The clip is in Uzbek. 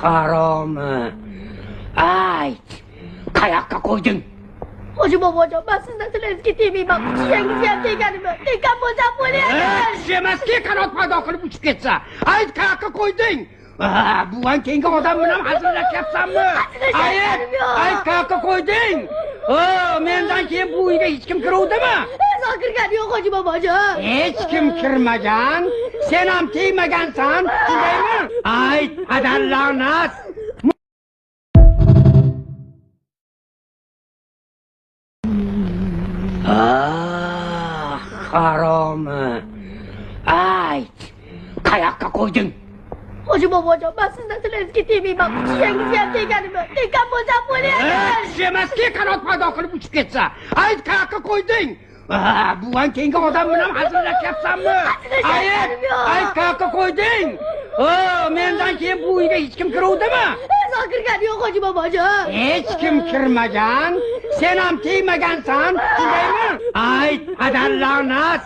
haromi? Ayt, qayoqqa qo'yding? Hoji bobojon, men sizdan tilingizga tegmayman. Kuchingizga ham teganimi? Tekan bo'lsam bo'laydi. Kuch emaski, qanot paydo qilib uchib ketsa. Ayt, qayoqqa qo'yding? Buvan kenga odam bilan hazillashyapsanmi? Ayt, qayoqqa qo'yding? Mendan keyin bu uyga hech kim kiruvdimi? Hech kirgani yo'q, hoji bobojon. Hech kim kirmagan, sen ham tegmagansan, shundaymi? Ayt, adallanat. Haromi? Ayt, qayoqqa qo'yding? Hoji bobojon, men sizdan tilingizga tegmayman. Kuchingizga ham teganimi? Tekan bo'lsam bo'laydi. Kuch emaski, qanot paydo qilib uchib ketsa. Ayt, qayoqqa qo'yding? Buvan kenga odam bilan hazillashyapsanmi? Ayt, qayoqqa qo'yding? Mendan keyin bu uyga hech kim kiruvdimi? Hech kirgani yo'q, hoji bobojon. Hech kim kirmagan, sen ham tegmagansan, shundaymi? Ayt, adallanat.